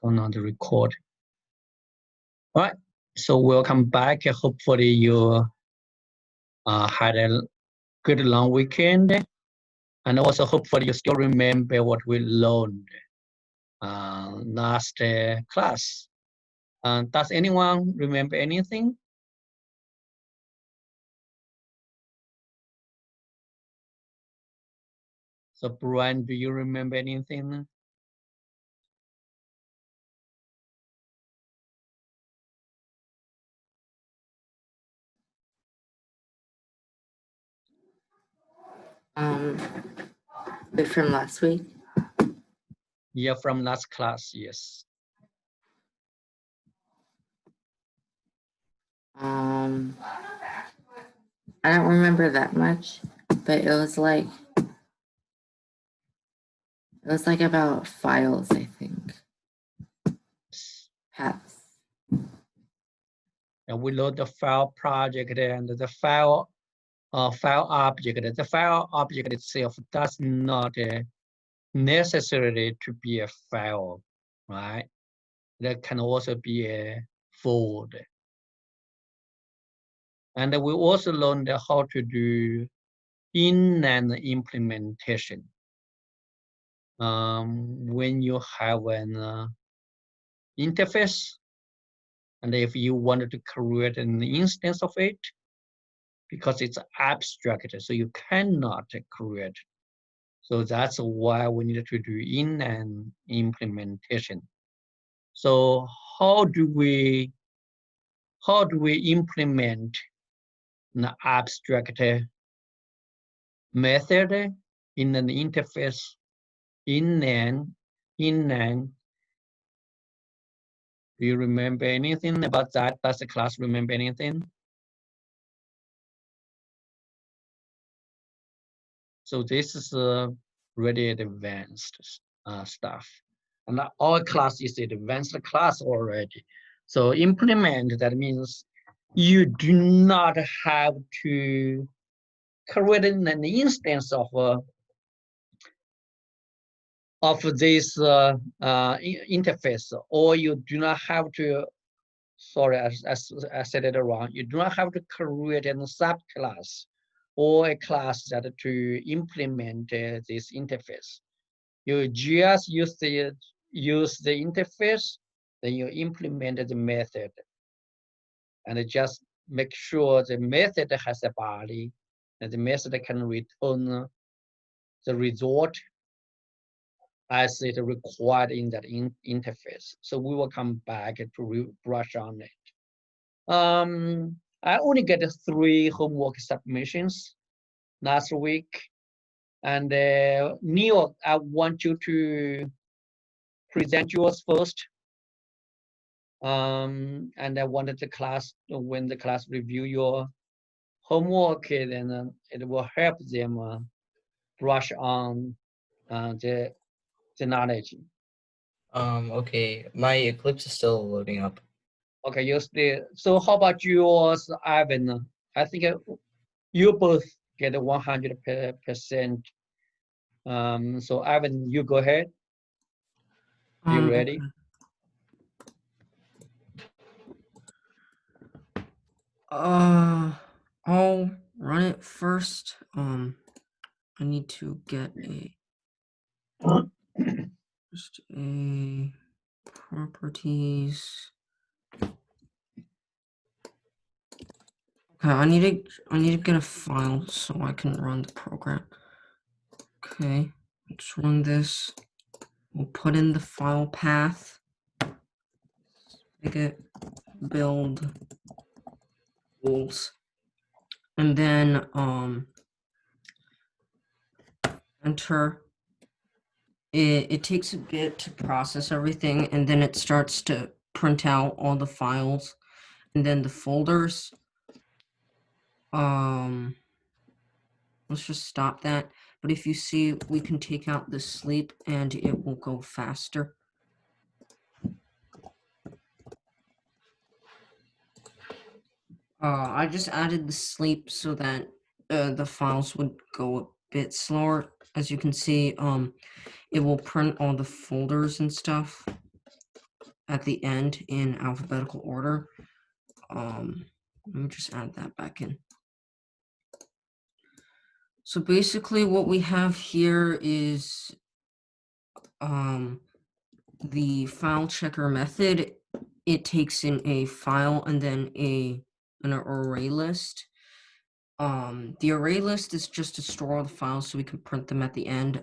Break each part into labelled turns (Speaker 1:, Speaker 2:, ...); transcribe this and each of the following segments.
Speaker 1: turn on the record. All right, so welcome back. Hopefully you had a good long weekend, and also hopefully you still remember what we learned last class. Does anyone remember anything? So Brian, do you remember anything?
Speaker 2: From last week?
Speaker 1: Yeah, from last class, yes.
Speaker 2: I don't remember that much, but it was like about files, I think. Paths.
Speaker 1: And we load the file project and the file object. The file object itself does not necessarily to be a file, right? That can also be a folder. And we also learned how to do inline implementation. When you have an interface, and if you wanted to create an instance of it, because it's abstract, so you cannot create. So that's why we need to do inline implementation. So how do we implement an abstract method in an interface inline? Do you remember anything about that? Does the class remember anything? So this is really advanced stuff. And our class is an advanced class already. So implement, that means you do not have to create an instance of this interface, or you do not have to, sorry, I said it wrong. You do not have to create a subclass or a class that to implement this interface. You just use the interface, then you implement the method, and just make sure the method has a body, and the method can return the result as it required in that interface. So we will come back to brush on it. I only get 3 homework submissions last week. And Neil, I want you to present yours first. And I wanted the class, when the class review your homework, then it will help them brush on the knowledge.
Speaker 3: Okay, my Eclipse is still loading up.
Speaker 1: Okay, so how about yours, Ivan? I think you both get 100%. So Ivan, you go ahead. You ready?
Speaker 4: Okay. I'll run it first. I need to get just a properties. Okay, I need to get a file so I can run the program. Okay, let's run this. We'll put in the file path. Make it build tools. And then enter. It takes a bit to process everything, and then it starts to print out all the files and then the folders. Let's just stop that. But if you see, we can take out the sleep and it will go faster. I just added the sleep so that the files would go a bit slower. As you can see, it will print all the folders and stuff. at the end in alphabetical order. Let me just add that back in. So basically what we have here is the file checker method. It takes in a file and then an array list. The array list is just to store all the files so we can print them at the end.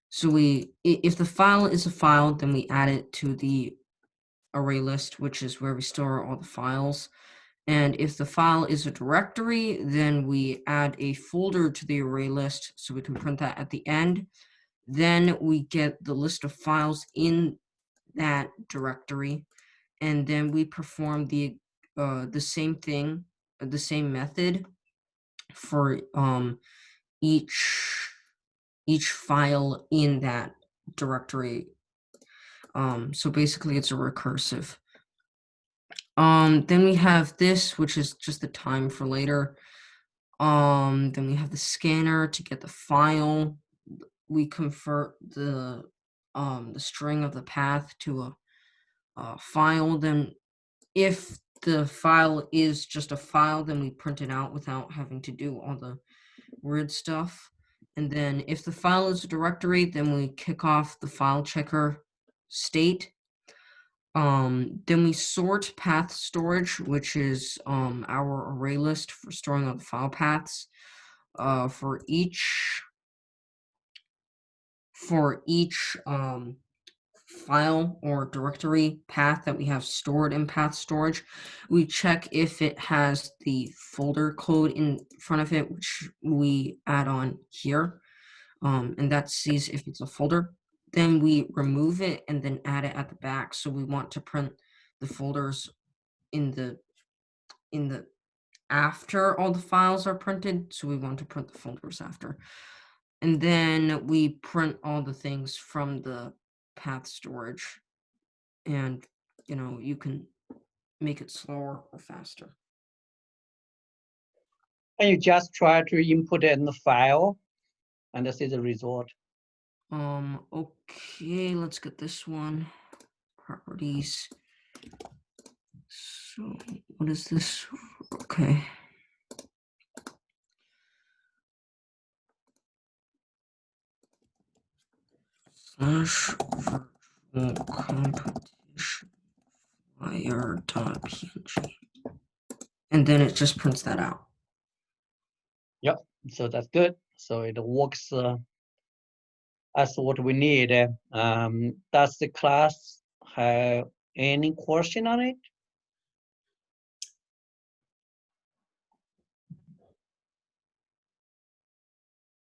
Speaker 4: So if the file is a file, then we add it to the array list, which is where we store all the files. And if the file is a directory, then we add a folder to the array list so we can print that at the end. Then we get the list of files in that directory, and then we perform the same thing, the same method for each file in that directory. So basically it's a recursive. Then we have this, which is just the time for later. Then we have the scanner to get the file. We convert the string of the path to a file. Then if the file is just a file, then we print it out without having to do all the weird stuff. And then if the file is a directory, then we kick off the file checker state. Then we sort path storage, which is our array list for storing all the file paths. For each file or directory path that we have stored in path storage, we check if it has the folder code in front of it, which we add on here, and that sees if it's a folder. Then we remove it and then add it at the back. So we want to print the folders in the after all the files are printed. So we want to print the folders after. And then we print all the things from the path storage. And, you can make it slower or faster.
Speaker 1: And you just try to input it in the file, and this is the result.
Speaker 4: Okay, let's get this one. Properties. So what is this? Okay. Slash virtual competition flyer.png. And then it just prints that out.
Speaker 1: Yep, so that's good. So it works as what we need. Does the class have any question on it?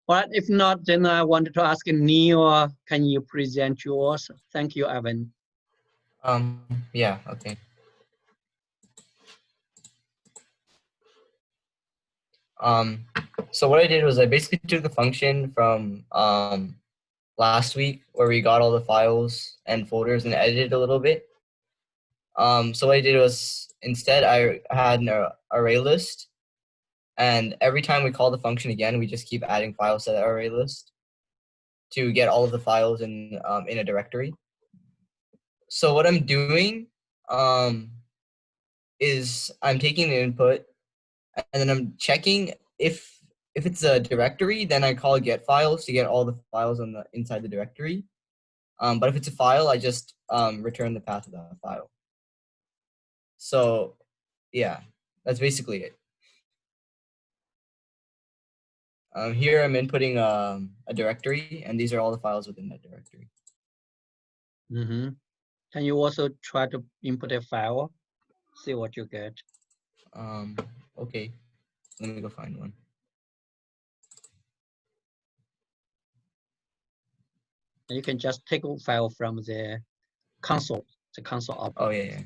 Speaker 1: But if not, then I wanted to ask Neil, can you present yours? Thank you, Evan.
Speaker 3: Yeah, okay. So what I did was I basically took the function from last week where we got all the files and folders and edited a little bit. So what I did was instead I had an array list, and every time we call the function again, we just keep adding files to the array list to get all of the files in a directory. So what I'm doing is I'm taking the input and then I'm checking if it's a directory, then I call get files to get all the files on the inside the directory. But if it's a file, I just return the path of that file. So yeah, that's basically it. Here I'm inputting a directory, and these are all the files within that directory.
Speaker 1: Mm-hmm. Can you also try to input a file? See what you get.
Speaker 3: Okay, let me go find one.
Speaker 1: And you can just take a file from the console object.
Speaker 3: Oh yeah.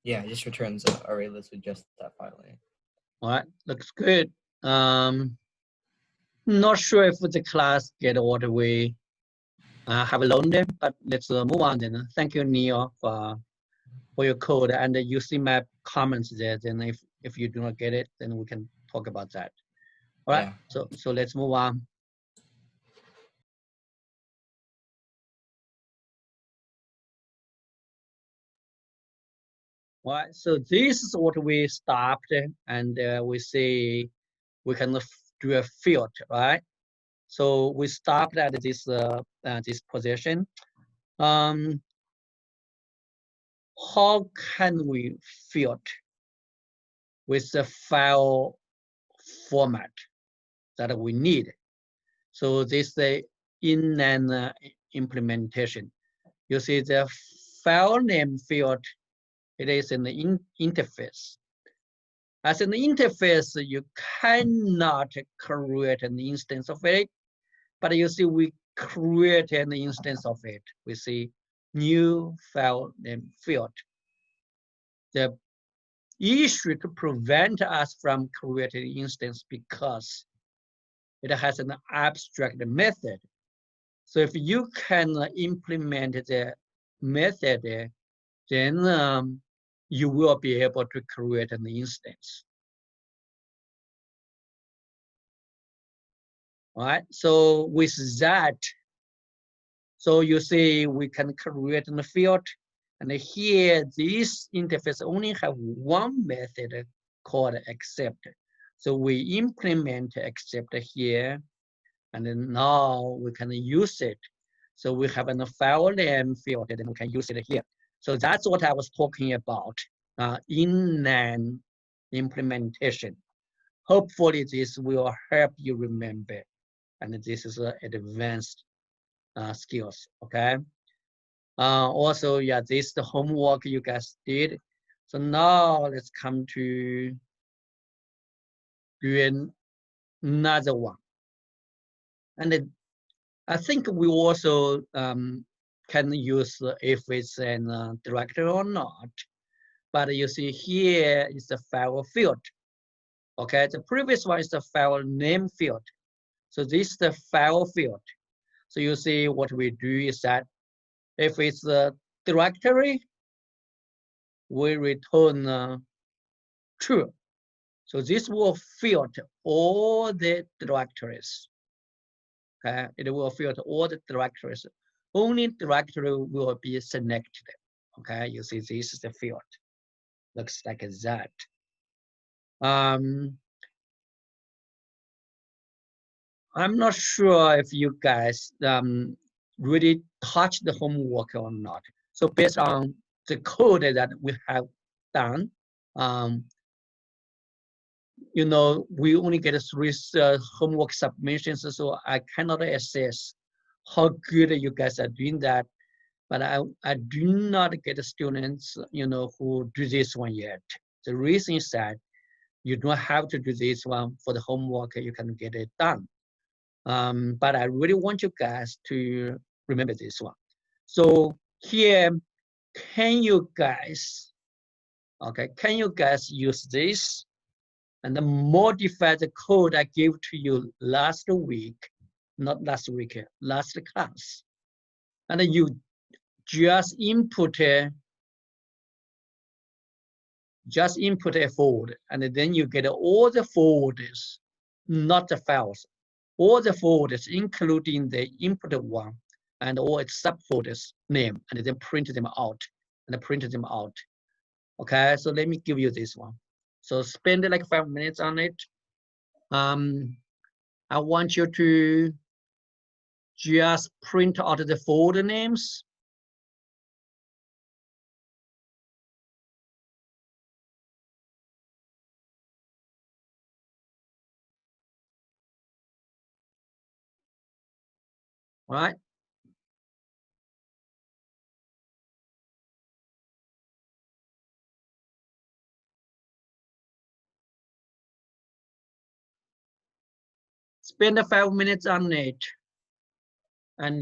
Speaker 3: Yeah, it just returns an array list with just that file in it.
Speaker 1: All right, looks good. Not sure if the class get what we have learned, but let's move on then. Thank you, Neil, for for your code, and you see my comments there. Then if you do not get it, then we can talk about that. All right.
Speaker 3: Yeah.
Speaker 1: So let's move on. All right. So this is what we stopped, and we say we can do a field, right? So we stopped at this position. How can we field with the file format that we need? So this is the inline implementation. You see the file name field, it is in the interface. As an interface, you cannot create an instance of it, but you see we create an instance of it. We see new file name field. The issue to prevent us from creating instance because it has an abstract method. So if you can implement the method, then you will be able to create an instance. All right, so with that, so you see we can create a field, and here this interface only have one method called accept. So we implement accept here, and then now we can use it. So we have a file name field, and then we can use it here. So that's what I was talking about, inline implementation. Hopefully this will help you remember, and this is advanced skills, okay? Also, yeah, this is the homework you guys did. So now let's come to doing another one. And I think we also can use if it's an directory or not. But you see here is the file field. Okay, the previous one is the file name field. So this is the file field. So you see what we do is that if it's a directory, we return true. So this will filter all the directories. Okay, it will filter all the directories. Only directory will be selected. Okay, you see this is the field. Looks like that. I'm not sure if you guys really touch the homework or not. So based on the code that we have done, you know, we only get 3 homework submissions, so I cannot assess how good you guys are doing that. But I do not get students, you know, who do this one yet. The reason is that you don't have to do this one for the homework, you can get it done. But I really want you guys to remember this one. So here, can you guys use this and then modify the code I gave to you last week, not last week, last class. And then you just input a forward, and then you get all the forwarders, not the files, all the folders, including the input one and all its subfolders name, and then print them out, Okay, so let me give you this one. So spend like 5 minutes on it. I want you to just print out the folder names. All right. Spend 5 minutes on it, and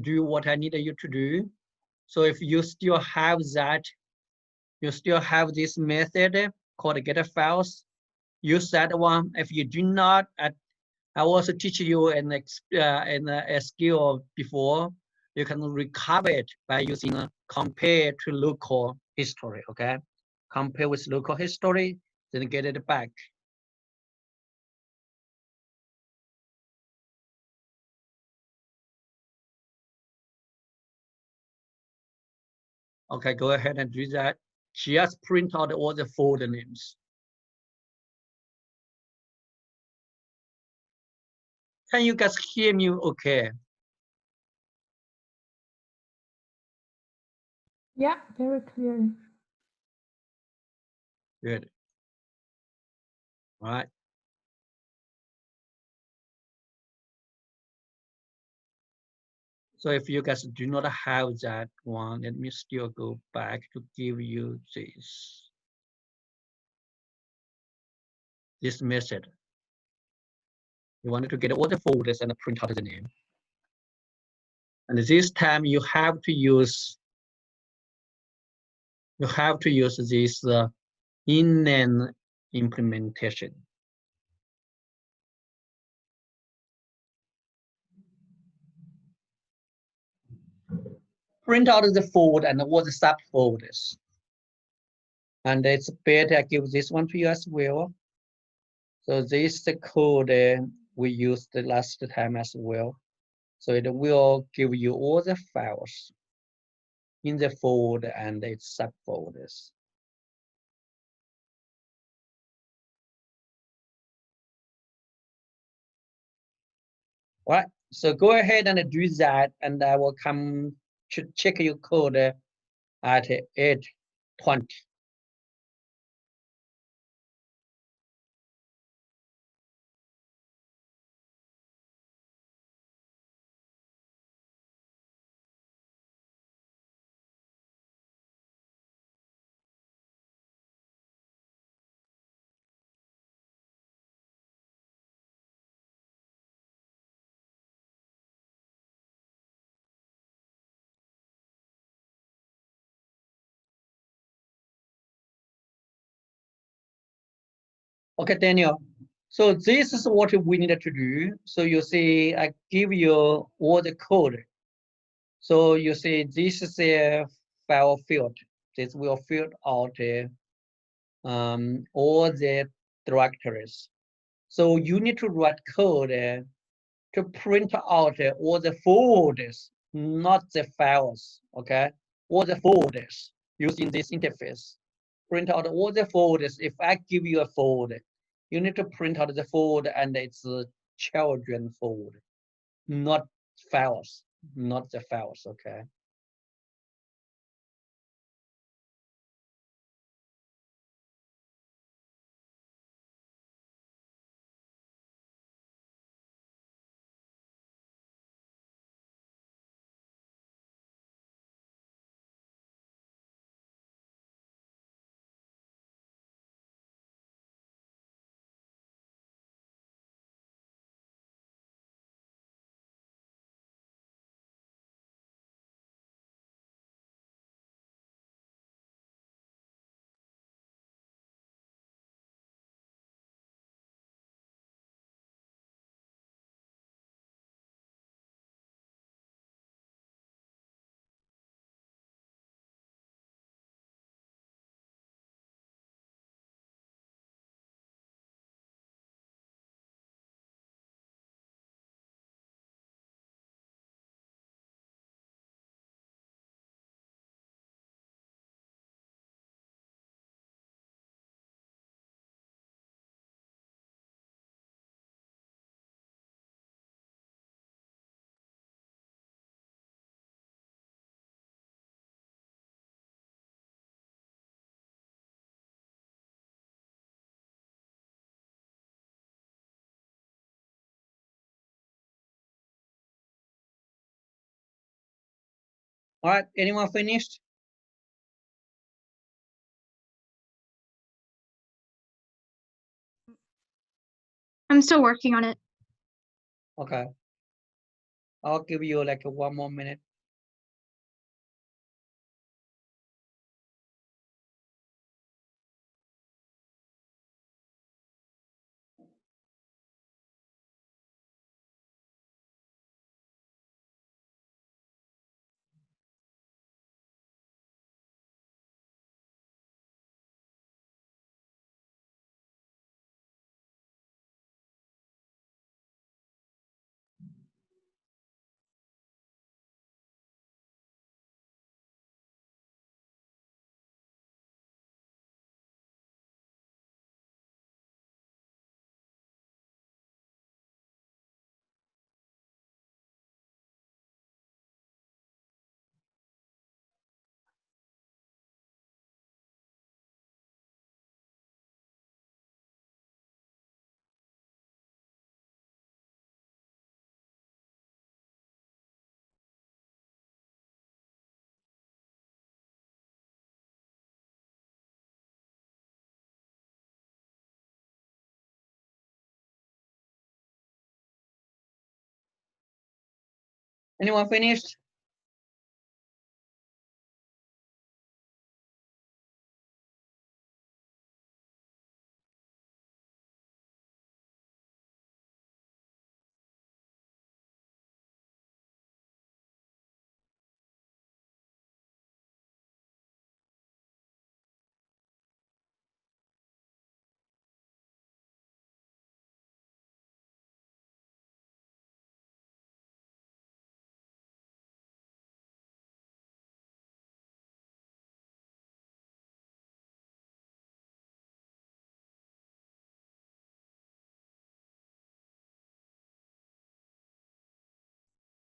Speaker 1: do what I need you to do. So if you still have that, you still have this method called get files, use that one. If you do not, I also teach you a skill before. you can recover it by using compare to local history, okay? Compare with local history, then get it back. Okay, go ahead and do that. Just print out all the folder names. Can you guys hear me okay?
Speaker 5: Yeah, very clear.
Speaker 1: Good. All right. So if you guys do not have that one, let me still go back to give you this method. You wanted to get all the folders and print out the name. And this time you have to use this inline implementation. Print out the folder and all the subfolders. And it's better I give this one to you as well. So this is the code we used the last time as well. So it will give you all the files in the folder and its subfolders. All right, so go ahead and do that, and I will come to check your code at 8:20. Okay, Daniel. So this is what we need to do. So you see, I give you all the code. So you see, this is a file field. This will fill out all the directories. So you need to write code to print out all the folders, not the files, okay? All the folders using this interface. Print out all the folders. If I give you a folder, you need to print out the folder and it's a children folder, not files, not the files, okay? All right, anyone finished?
Speaker 6: I'm still working on it.
Speaker 1: Okay. I'll give you like 1 more minute. Anyone finished?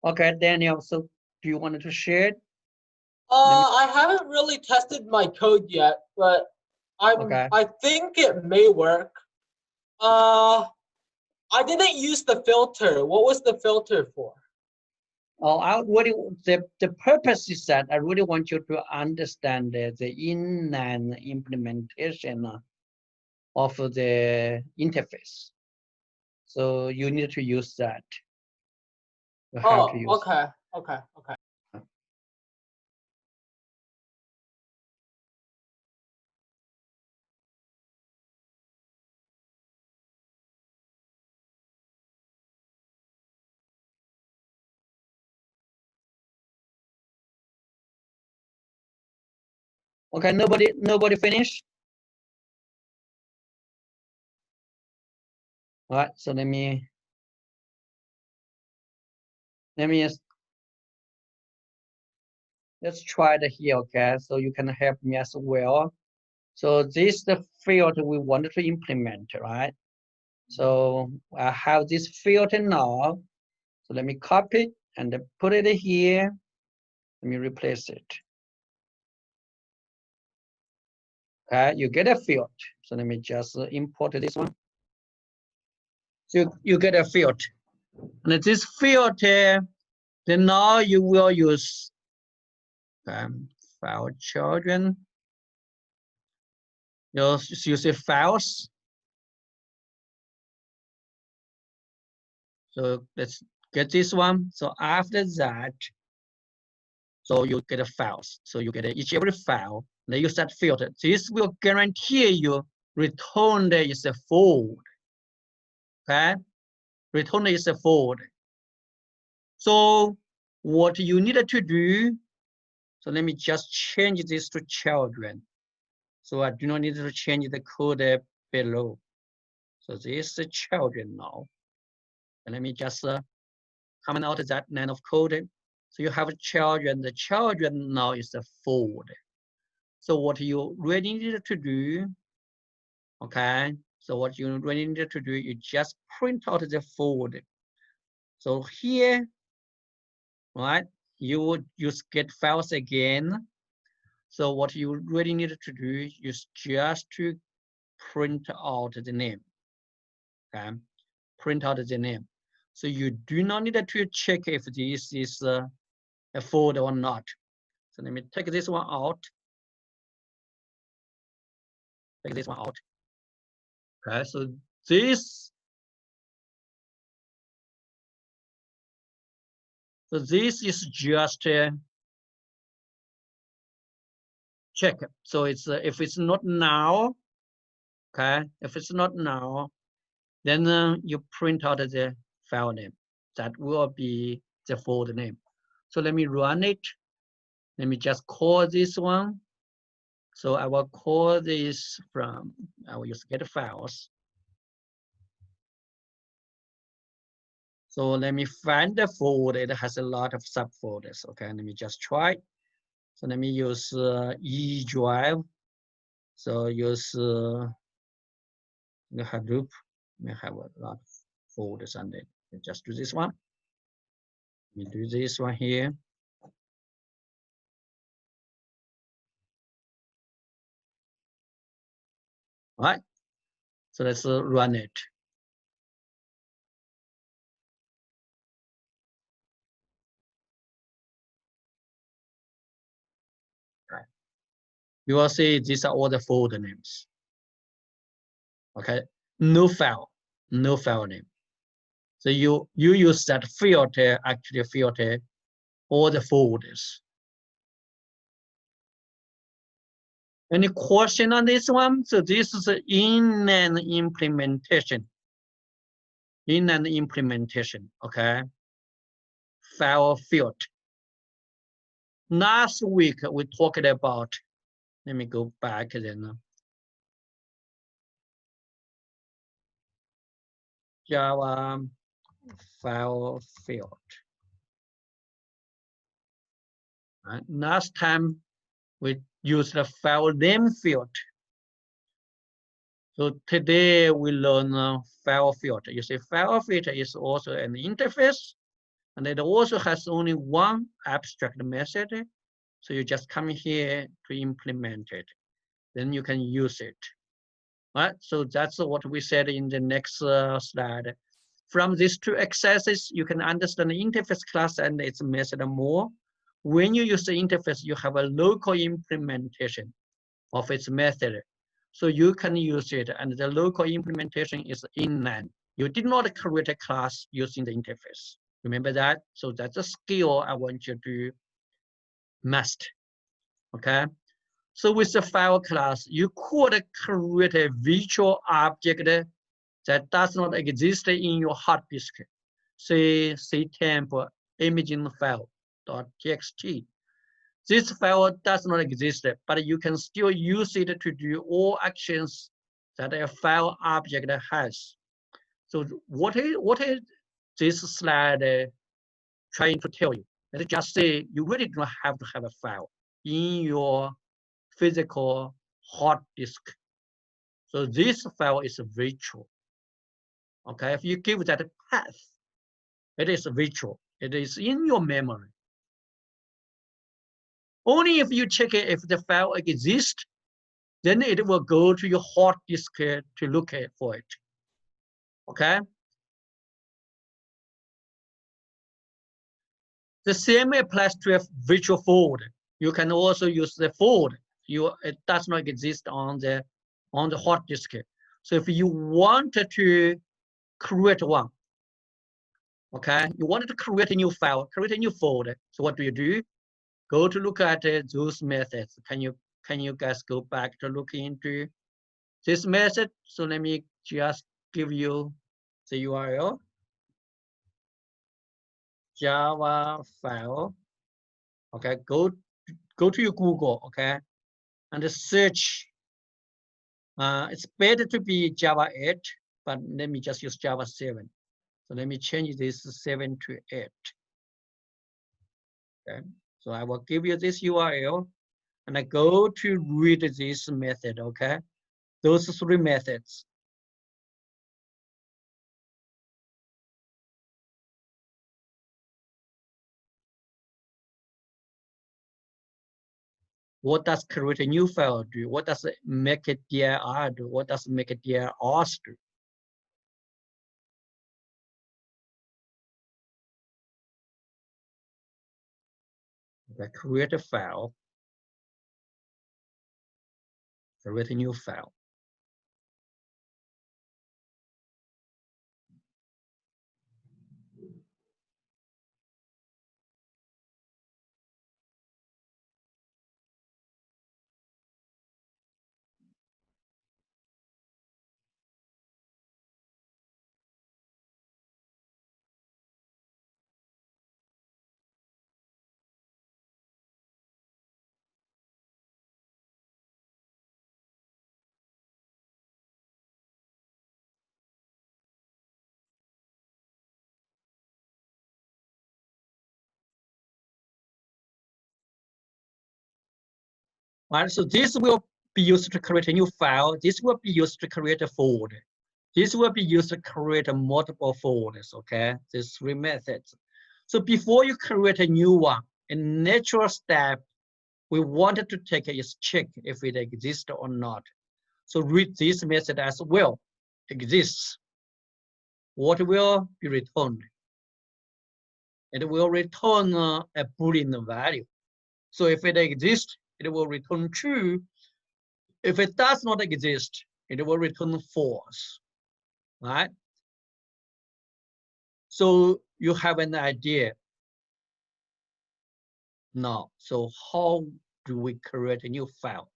Speaker 1: Okay, Daniel, so do you want to share it?
Speaker 7: I haven't really tested my code yet, but
Speaker 1: Okay.
Speaker 7: I think it may work. I didn't use the filter. What was the filter for?
Speaker 1: Oh, the purpose is that I really want you to understand the inline implementation of the interface. So you need to use that. You have to use.
Speaker 7: Okay.
Speaker 1: Okay, nobody finished? All right, so let me let's try it here, okay? So you can help me as well. So this is the field we wanted to implement, right? So I have this field now. So let me copy it and put it here. Let me replace it. Okay, you get a field. So let me just import this one. So you get a field. And this field, then now you will use file children. You'll use the files. So let's get this one. So after that, so you get a files. So you get each every file. Then use that filter. This will guarantee you return is a fold. Okay, return is a fold. So what you need to do, so let me just change this to children. So I do not need to change the code below. So this is children now. And let me just comment out that line of code. So you have children. The children now is a fold. So what you really need to do, okay? So what you really need to do, you just print out the fold. So here, right? You would use get files again. So what you really need to do is just to print out the name. Okay, print out the name. So you do not need to check if this is a fold or not. So let me take this one out. Take this one out. Okay, so this is just a check. So it's if it's not now, okay, if it's not now, then you print out the file name. That will be the folder name. So let me run it. Let me just call this one. So I will call this from, I will use get files. So let me find the folder. It has a lot of subfolders. Okay, let me just try. So let me use E drive. So use the Hadoop. We have a lot of folders on it. Just do this one. We do this one here. All right. So let's run it. Right. You will see these are all the folder names. Okay. No file name. So you use that filter, actually filter all the folders. Any question on this one? So this is an inline implementation. Inline implementation, okay? File filter. Last week we talked about, let me go back then. Java file filter. Last time we used the file name field. So today we learn file filter. You see, file filter is also an interface, and it also has only one abstract method. So you just come here to implement it. Then you can use it. Right? So that's what we said in the next slide. From these two accesses, you can understand the interface class and its method more. When you use the interface, you have a local implementation of its method. So you can use it, and the local implementation is inline. You did not create a class using the interface. Remember that? So that's a skill I want you to master, okay? So with the file class, you could create a virtual object that does not exist in your hard disk. Say ctemp imaging file.txt. This file does not exist, but you can still use it to do all actions that a file object has. So what is this slide trying to tell you? Let's just say you really don't have to have a file in your physical hard disk. So this file is virtual. Okay, if you give that a path, it is virtual. It is in your memory. Only if you check it if the file exists, then it will go to your hard disk to look for it. Okay? The same applies to a virtual folder. You can also use the folder. It does not exist on the hard disk. So if you wanted to create one, okay, you wanted to create a new file, create a new folder. So what do? Go to look at those methods. Can you guys go back to look into this method? So let me just give you the URL. Java file. Okay, go to your Google, okay, and search. It's better to be Java 8, but let me just use Java 7. So let me change this 7 to 8. Okay, so I will give you this URL, and I go to read this method, okay? Those three methods. What does create a new file do? What does make a dir do? What does make a dir do? Okay, create a file, create a new file. All right, so this will be used to create a new file. This will be used to create a folder. This will be used to create multiple folders, okay? These three methods. So before you create a new one, a natural step we wanted to take is check if it exists or not. So read this method as well, exists. What will be returned? It will return a Boolean value. So if it exists, it will return true. If it does not exist, it will return false, right? So you have an idea. No. So how do we create a new file?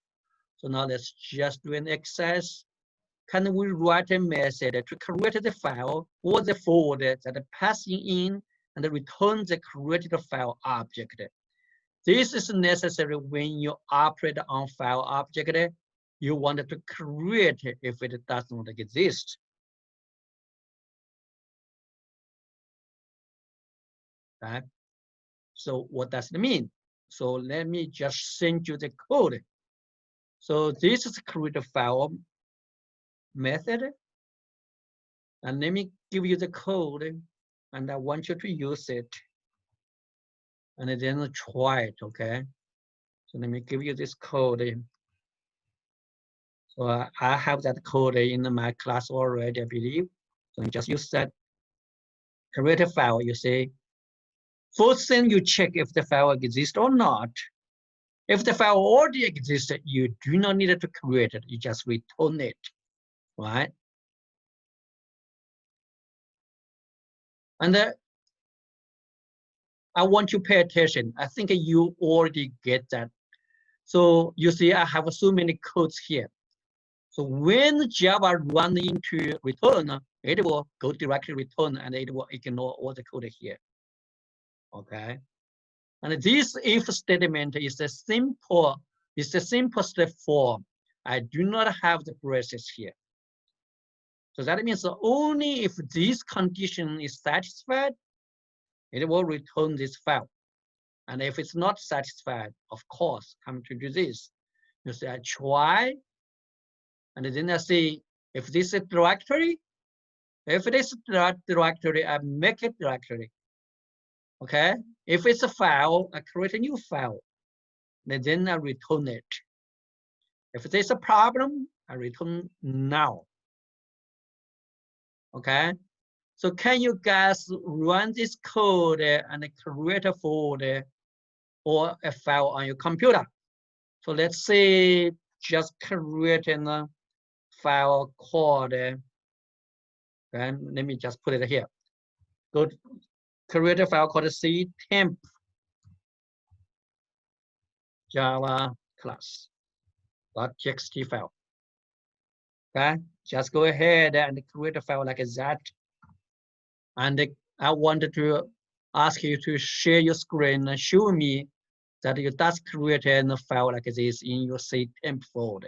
Speaker 1: So now let's just do an exercise. Can we write a method to create the file or the folder that passing in and return the created file object? This is necessary when you operate on file object. You want to create it if it does not exist. Right? So what does it mean? So let me just send you the code. So this is create a file method. And let me give you the code, and I want you to use it. And then try it, okay? So let me give you this code. So I have that code in my class already, I believe. So you just use that create a file, you see. First thing you check if the file exists or not. If the file already exists, you do not need to create it, you just return it, right? And I want you to pay attention. I think you already get that. So you see, I have so many codes here. So when Java run into return, it will go directly return and it will ignore all the code here. Okay. And this if statement is the simplest form. I do not have the braces here. So that means only if this condition is satisfied, it will return this file. And if it's not satisfied, of course, come to do this. You say I try, and then I see if this is directory. If it is directory, I make it directory. Okay. If it's a file, I create a new file. And then I return it. If there's a problem, I return now. Okay. So can you guys run this code and create a folder or a file on your computer? So let's say just create a file called, and let me just put it here. Go to create a file called ctemp Java class.txt file. Okay, just go ahead and create a file like that. And I wanted to ask you to share your screen and show me that you just created a file like this in your ctemp folder.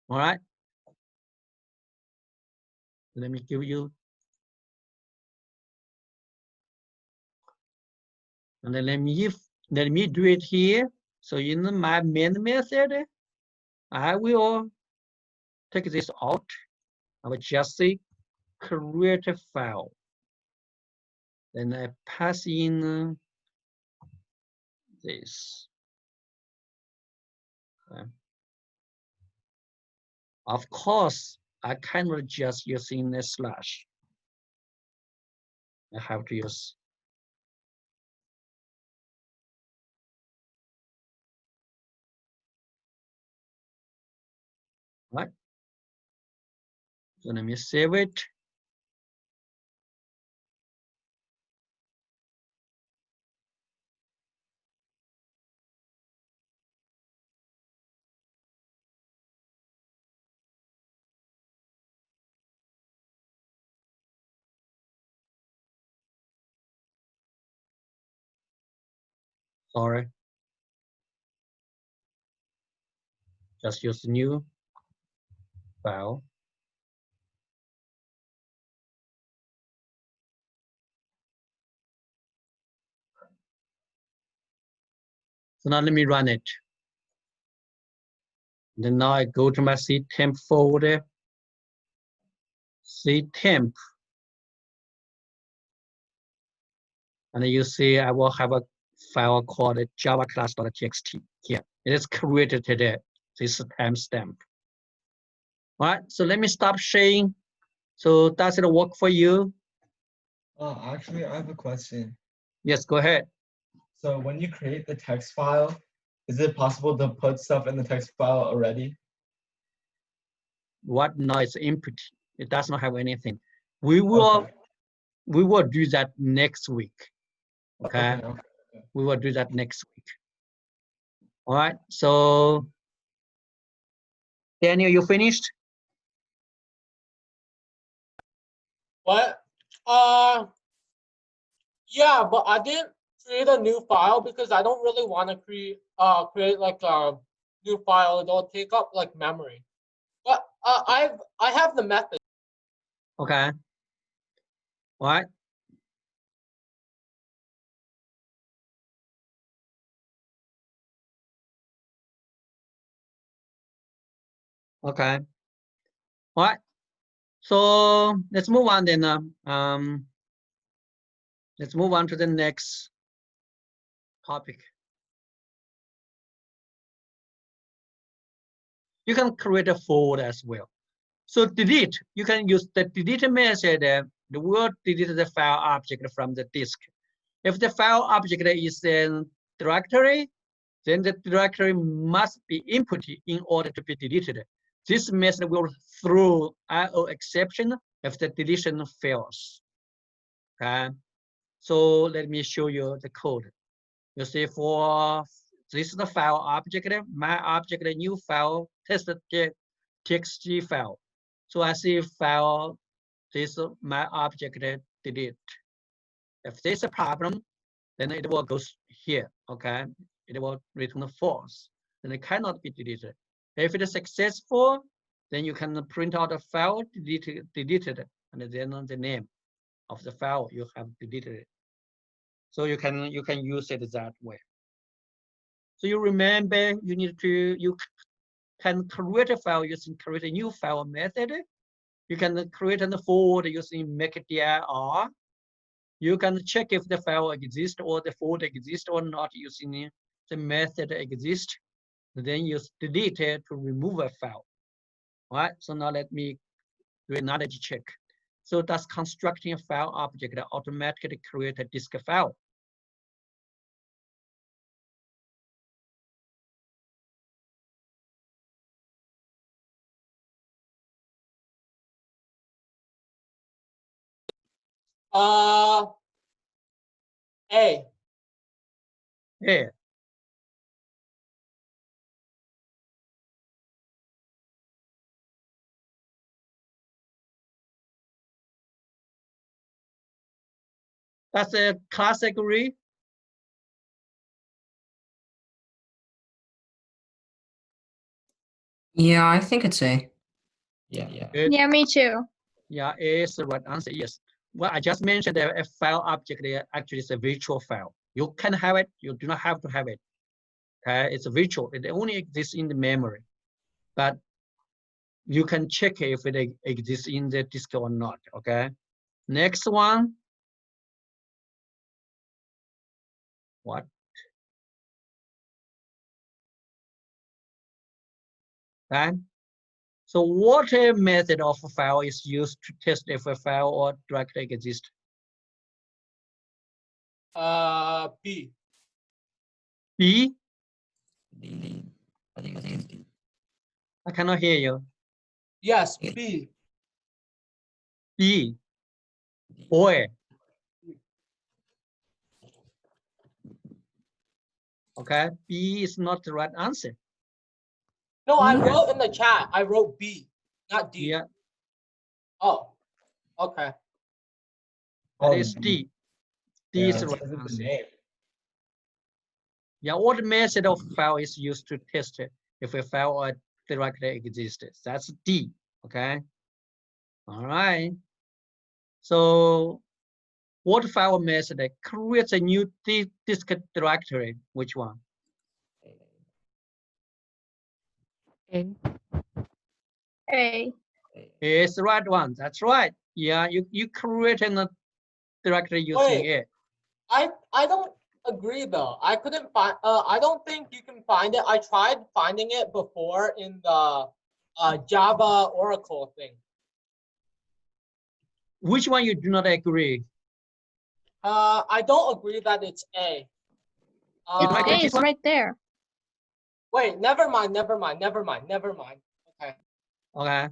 Speaker 1: All right. Let me give you. And then let me do it here. So in my main method, I will take this out. I will just say create a file. Then I pass in this. Of course, I cannot just using a slash. I have to use. Right. So let me save it. Sorry. Just use new file. So now let me run it. Then now I go to my ctemp folder. Ctemp. And you see I will have a file called java class.txt here. It is created today. This timestamp. All right, so let me stop sharing. So does it work for you?
Speaker 8: Actually, I have a question.
Speaker 1: Yes, go ahead.
Speaker 8: So when you create the text file, is it possible to put stuff in the text file already?
Speaker 1: What? No, it's empty. It does not have anything. We will,
Speaker 8: Okay.
Speaker 1: we will do that next week. Okay,
Speaker 8: Okay.
Speaker 1: we will do that next week. All right, so Daniel, you finished?
Speaker 7: What? Yeah, but I didn't create a new file because I don't really want to create like a new file. It'll take up like memory. But I have the method.
Speaker 1: Okay. All right. Okay. All right. So let's move on then. Let's move on to the next topic. You can create a folder as well. So delete, you can use the delete method. The word delete the file object from the disk. If the file object is in directory, then the directory must be inputted in order to be deleted. This method will throw IO exception if the deletion fails. Okay, so let me show you the code. You see, for this is the file object, my object, new file, test.txt file. So I see file, this my object delete. If there's a problem, then it will go here, okay? It will return false, then it cannot be deleted. If it is successful, then you can print out a file deleted, and then the name of the file you have deleted. So you can use it that way. So you remember you can create a file using create a new file method. You can create a folder using makedir. You can check if the file exists or the folder exists or not using the method exist. Then use delete to remove a file. All right, so now let me do another check. So does constructing a file object automatically create a disk file?
Speaker 7: A.
Speaker 1: Yeah. That's a class agree.
Speaker 4: Yeah, I think it's A.
Speaker 3: Yeah.
Speaker 1: Good.
Speaker 6: Yeah, me too.
Speaker 1: Yeah, A is the right answer. Yes. Well, I just mentioned that a file object actually is a virtual file. You can have it. You do not have to have it. Okay, it's a virtual. It only exists in the memory, but you can check if it exists in the disk or not. Okay. Next one. What? Okay. So what method of a file is used to test if a file or directory exists?
Speaker 7: B.
Speaker 1: B?
Speaker 3: I think it's D.
Speaker 1: I cannot hear you.
Speaker 7: Yes, B.
Speaker 1: B. Boy. Okay. B is not the right answer.
Speaker 7: No, I
Speaker 1: Okay.
Speaker 7: wrote in the chat. I wrote B, not D.
Speaker 1: Yeah,
Speaker 7: Oh, okay.
Speaker 1: that is D. D
Speaker 8: Yeah,
Speaker 1: is the
Speaker 8: it
Speaker 1: right
Speaker 8: says it the
Speaker 1: answer.
Speaker 8: name.
Speaker 1: Yeah, what method of file is used to test if a file or directory exists? That's D. Okay. All right. So what file method creates a new disk directory? Which one?
Speaker 6: A.
Speaker 1: It's the right one. That's right. Yeah, you create a directory using
Speaker 7: Wait.
Speaker 1: it.
Speaker 7: I don't agree though. I couldn't find. I don't think you can find it. I tried finding it before in the Java Oracle thing.
Speaker 1: Which one you do not agree?
Speaker 7: I don't agree that it's A.
Speaker 1: You like
Speaker 6: A
Speaker 1: it?
Speaker 6: is right there.
Speaker 7: Wait, never mind. Okay.
Speaker 1: Okay.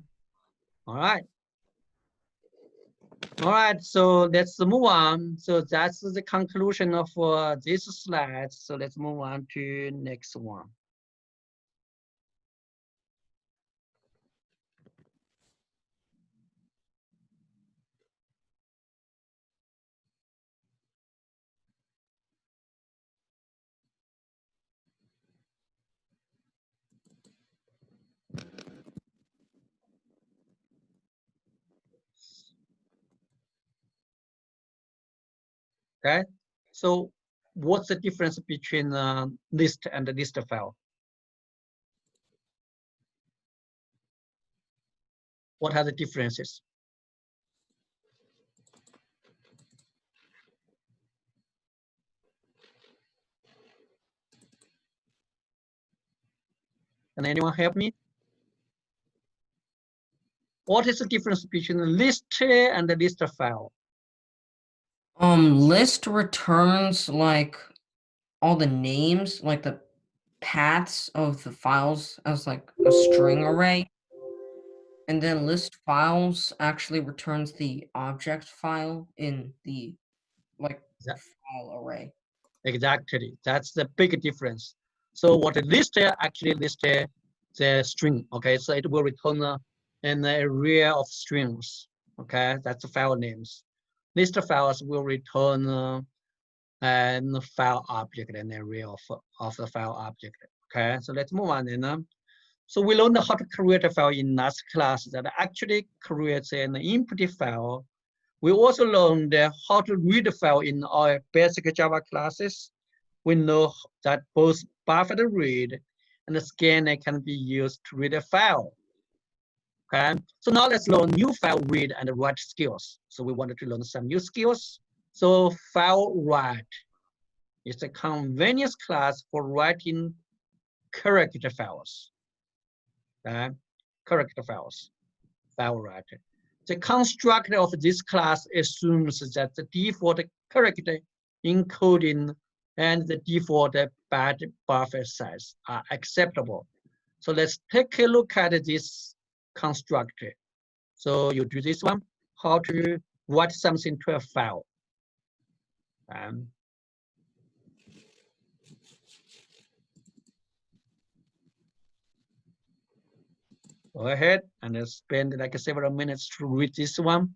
Speaker 1: All right. All right, so let's move on. So that's the conclusion of this slide. So let's move on to next one. Okay, so what's the difference between list and the list file? What are the differences? Can anyone help me? What is the difference between the list and the list file?
Speaker 4: List returns like all the names, like the paths of the files as like a string array. And then list files actually returns the object file in the like
Speaker 1: That-
Speaker 4: file array.
Speaker 1: Exactly, that's the big difference. So what a list actually list the string, okay? So it will return an array of strings, okay? That's the file names. List files will return and file object, an array of the file object, okay? So let's move on then. So we learned how to create a file in last class that actually creates an input file. We also learned how to read the file in our basic Java classes. We know that both buffer read and the scanner can be used to read a file. Okay, so now let's learn new file read and write skills. So we wanted to learn some new skills. So file write is a convenience class for writing character files. Okay, character files, file write. The constructor of this class assumes that the default character encoding and the default bad buffer size are acceptable. So let's take a look at this constructor. So you do this one, how to write something to a file. Go ahead and spend like several minutes to read this one.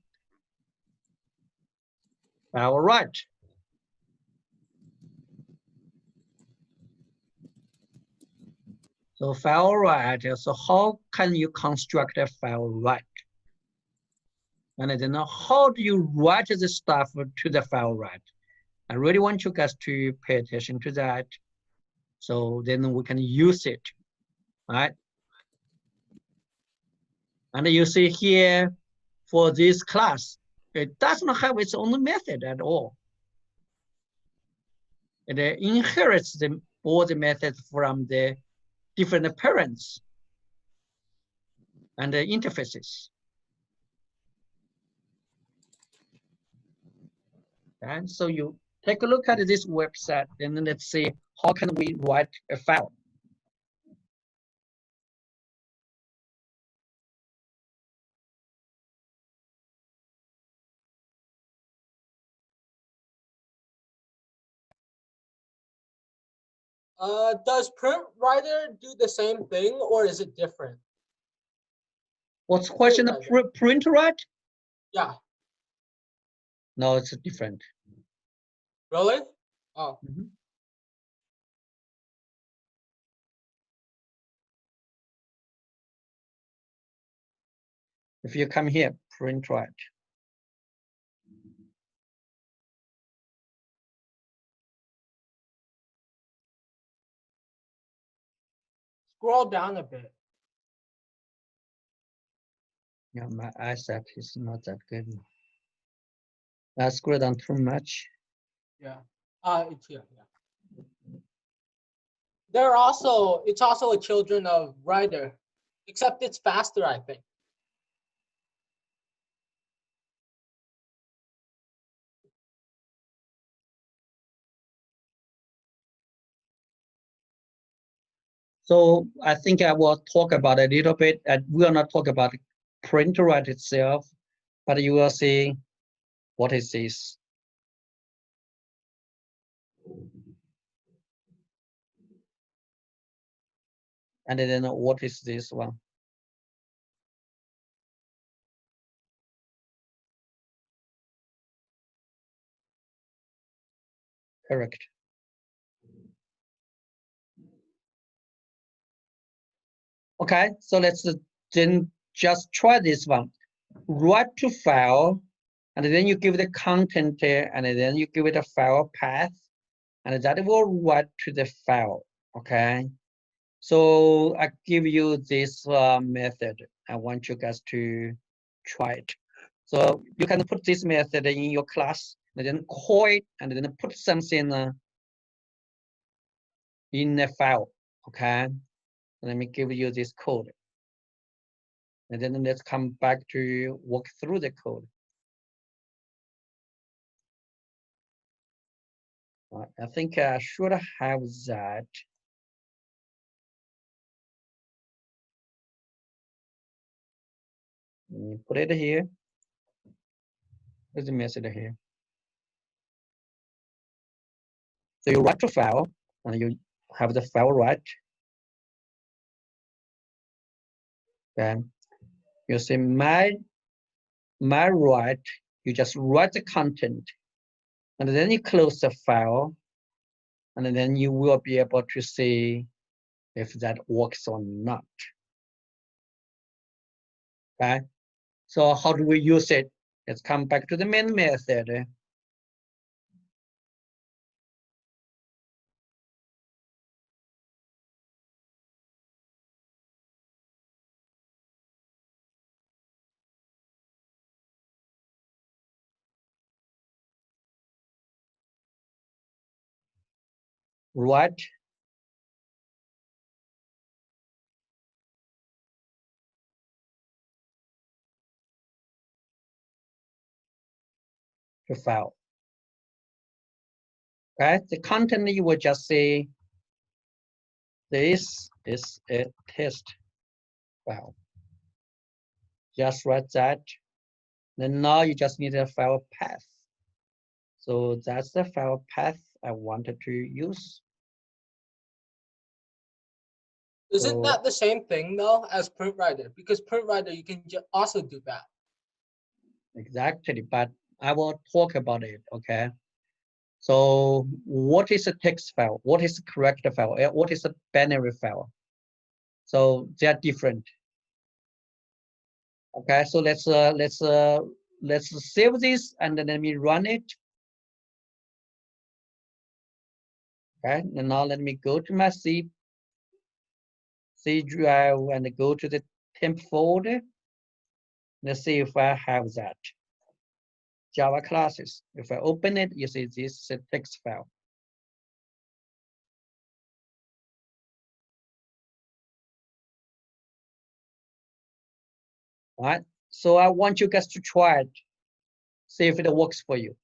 Speaker 1: All right. So file write, so how can you construct a file write? And then how do you write the stuff to the file write? I really want you guys to pay attention to that. So then we can use it, right? And you see here for this class, it does not have its own method at all. It inherits all the methods from the different parents and the interfaces. And so you take a look at this website and then let's see how can we write a file.
Speaker 7: Does print writer do the same thing or is it different?
Speaker 1: What's the question? Print write?
Speaker 7: Yeah.
Speaker 1: No, it's different.
Speaker 7: Really? Oh.
Speaker 1: If you come here, print write.
Speaker 7: Scroll down a bit.
Speaker 1: Yeah, my eyesight is not that good. I scroll down too much.
Speaker 7: Yeah. It's here. Yeah. It's also a children of writer, except it's faster, I think.
Speaker 1: So I think I will talk about a little bit, and we will not talk about print write itself, but you will see What is this? And then what is this one? Correct. Okay, so let's then just try this one. Write to file, and then you give the content, and then you give it a file path, and that will write to the file. Okay, so I give you this method. I want you guys to try it. So you can put this method in your class, and then call it, and then put something in the file. Okay, let me give you this code. And then let's come back to walk through the code. I think I should have that. Let me put it here. There's a message here. So you write to file, and you have the file right. Then you say my write, you just write the content, and then you close the file, and then you will be able to see if that works or not. Okay, so how do we use it? Let's come back to the main method. Write to file. Okay, the content you will just say this is a test file. Just write that. Then now you just need a file path. So that's the file path I wanted to use.
Speaker 7: Isn't
Speaker 1: So-
Speaker 7: that the same thing though as print writer? Because print writer, you can also do that.
Speaker 1: Exactly, but I will talk about it, okay? So what is a text file? What is a character file? What is a binary file? So they are different. Okay, so let's save this and then let me run it. Okay, and now let me go to my C drive and go to the temp folder. Let's see if I have that. Java classes. If I open it, you see this is a text file. All right, so I want you guys to try it. See if it works for you.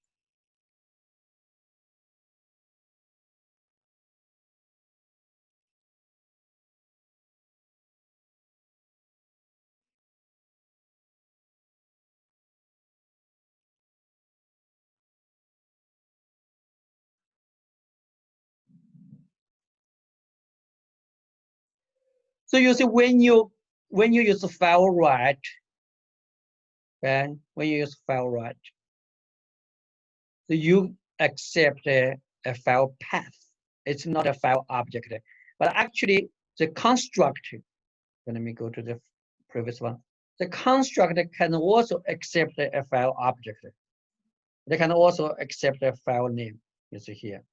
Speaker 1: So you see when you use a file write, okay, when you use file write, so you accept a file path. It's not a file object, but actually the constructor. Let me go to the previous one. The constructor can also accept a file object. They can also accept a file name. You see here.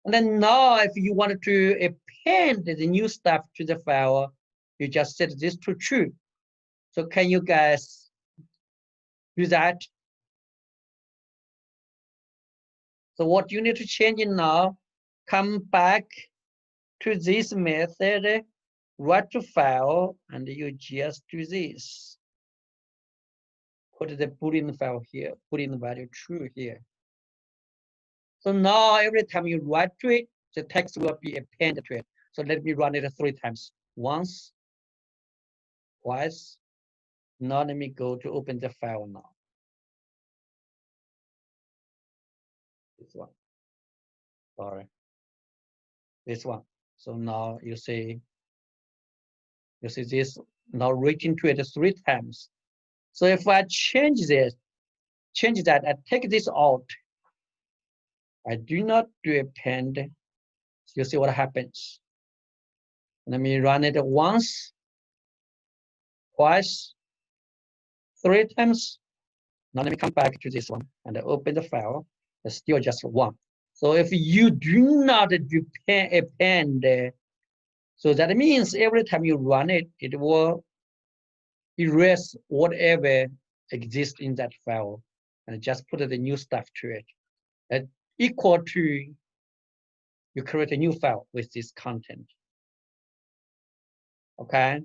Speaker 1: And then now, if you wanted to append the new stuff to the file, you just set this to true. So can you guys do that? So what you need to change it now, come back to this method, write to file, and you just do this. Put the Boolean file here, Boolean value true here. So now every time you write to it, the text will be appended to it. So let me run it 3 times. Once, twice, Now let me go to open the file now. This one. Sorry. This one. So now you see this now reaching to it 3 times. So if I change that, I take this out. I do not do append. You see what happens. Let me run it once, twice, 3 times. Now let me come back to this one and open the file. It's still just 1. So if you do not do append, so that means every time you run it, it will erase whatever exists in that file and just put the new stuff to it. That equal to you create a new file with this content. Okay.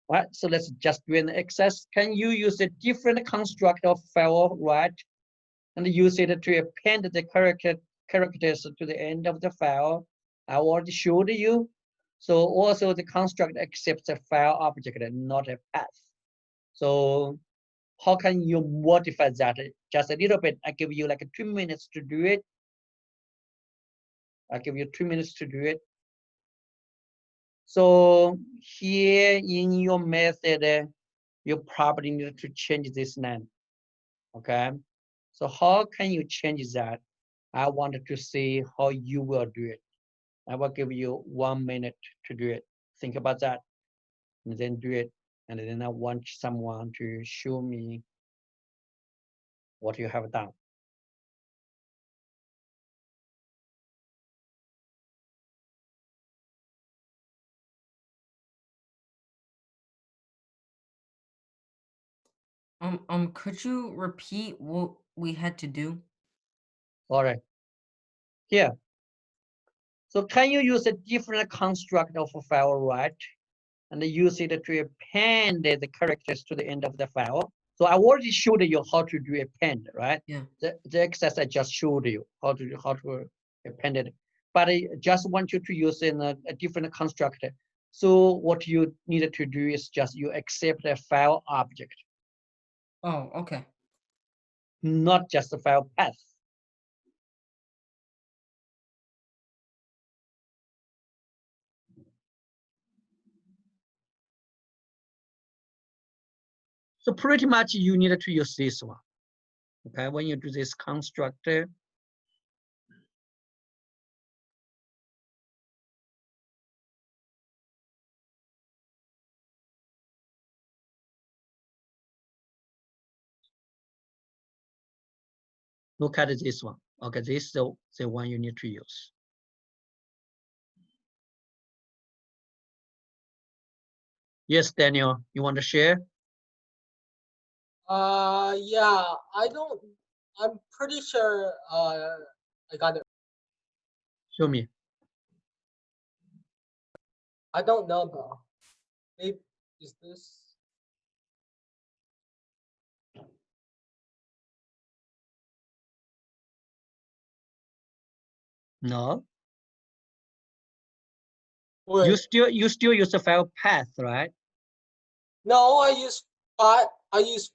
Speaker 1: All right, so let's just do an access. Can you use a different construct of file, right? And use it to append the characters to the end of the file. I already showed you. So also the construct accepts a file object and not a path. So how can you modify that? Just a little bit. I give you like 2 minutes to do it. I give you 2 minutes to do it. So here in your method, you probably need to change this name. Okay. So how can you change that? I wanted to see how you will do it. I will give you 1 minute to do it. Think about that and then do it. And then I want someone to show me what you have done.
Speaker 4: Could you repeat what we had to do?
Speaker 1: All right. Here. So can you use a different construct of a file, right? And use it to append the characters to the end of the file. So I already showed you how to do append, right?
Speaker 4: Yeah.
Speaker 1: The access I just showed you how to append it. But I just want you to use in a different construct. So what you needed to do is just you accept a file object,
Speaker 4: Oh, okay.
Speaker 1: not just a file path. So pretty much you need to use this one. Okay, when you do this constructor, look at this one. Okay, this is the one you need to use. Yes, Daniel, you want to share?
Speaker 7: Yeah, I'm pretty sure I got it.
Speaker 1: Show me.
Speaker 7: I don't know though. Maybe is this?
Speaker 1: No.
Speaker 7: Wait,
Speaker 1: You still use the file path, right?
Speaker 7: no, I use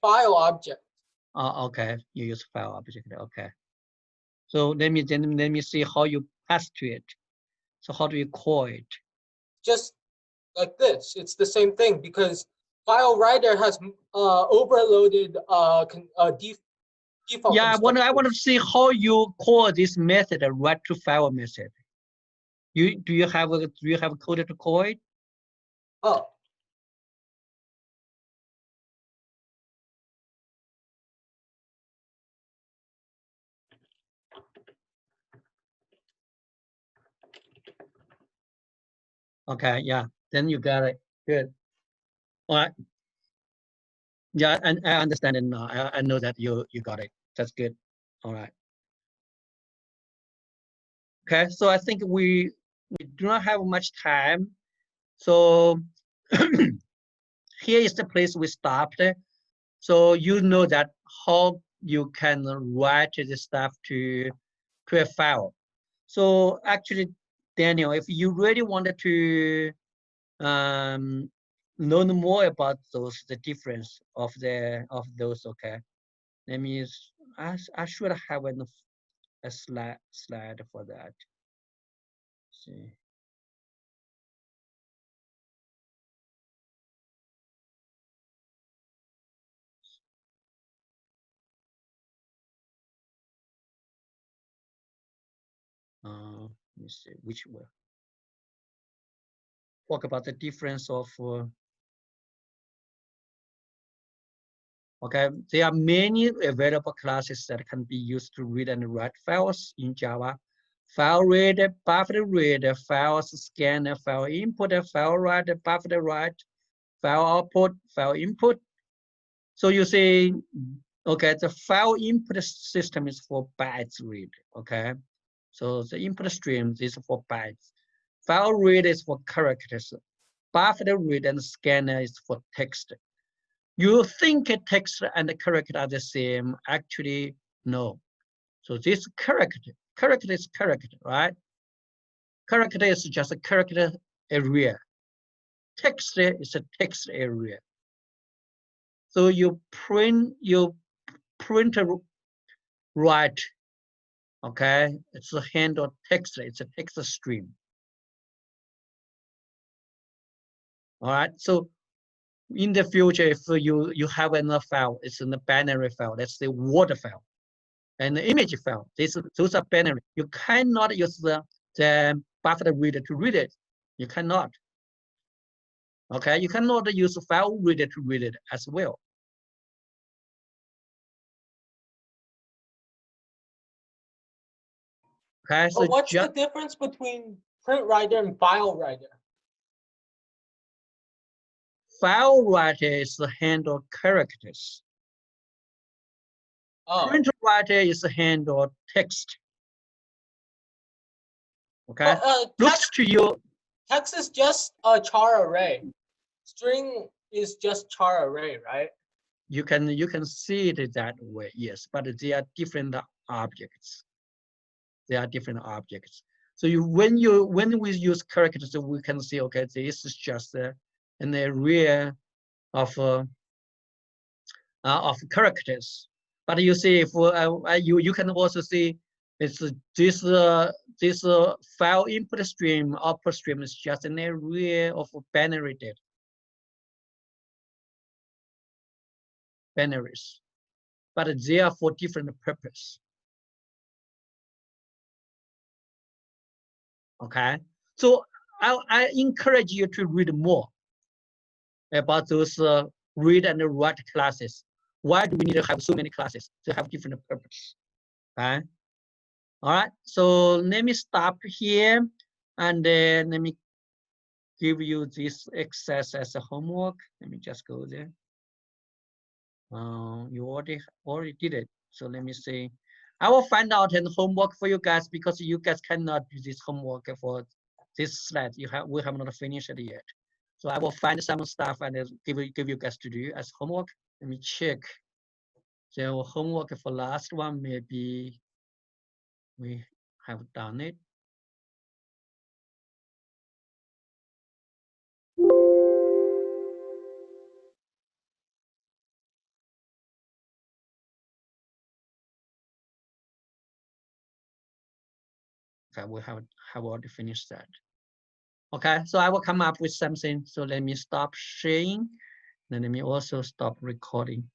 Speaker 7: file object.
Speaker 1: Oh, okay. You use file object. Okay. So let me see how you pass to it. So how do you call it?
Speaker 7: Just like this. It's the same thing because file writer has overloaded default.
Speaker 1: Yeah, I want to see how you call this method a write to file method. Do you have a code to call it?
Speaker 7: Oh.
Speaker 1: Okay, yeah. Then you got it. Good. All right. Yeah, and I understand it now. I know that you got it. That's good. All right. Okay, so I think we do not have much time. So here is the place we stopped. So you know that how you can write the stuff to a file. So actually, Daniel, if you really wanted to learn more about those, the difference of those, okay, let me, I should have a slide for that. See. Let me see which one. Talk about the difference of. Okay, there are many available classes that can be used to read and write files in Java. File reader, buffer reader, files scanner, file input, file writer, buffer write, file output, file input. So you see, okay, the file input system is for bytes read, okay? So the input stream is for bytes. File read is for characters. Buffer read and scanner is for text. You think a text and the character are the same? Actually, no. So this character is character, right? Character is just a character area. Text is a text area. So you print write, okay? It's a handle text, it's a text stream. All right, so in the future, if you have another file, it's in the binary file, that's the Word file. And the image file, those are binary. You cannot use the buffer reader to read it. You cannot. Okay, you cannot use file reader to read it as well. Okay, so
Speaker 7: But what's the difference between print writer and file writer?
Speaker 1: File writer is the handle characters.
Speaker 7: Oh.
Speaker 1: Print writer is the handle text. Okay, looks to you.
Speaker 7: Text is just a char array. String is just char array, right?
Speaker 1: You can see it that way, yes, but they are different objects. They are different objects. So when we use characters, we can see, okay, this is just an array of characters. But you see, if you can also see it's this file input stream, output stream is just an array of binary data. Binaries, but they are for different purpose. Okay, so I encourage you to read more about those read and write classes. Why do we need to have so many classes? To have different purpose. Okay. All right, so let me stop here, and then let me give you this exercise as a homework. Let me just go there. You already did it, so let me see. I will find out an homework for you guys because you guys cannot do this homework for this slide. We have not finished it yet. So I will find some stuff and give you guys to do as homework. Let me check. So homework for last one, maybe we have done it. Okay, we have already finished that. Okay, so I will come up with something. So let me stop sharing. Then let me also stop recording.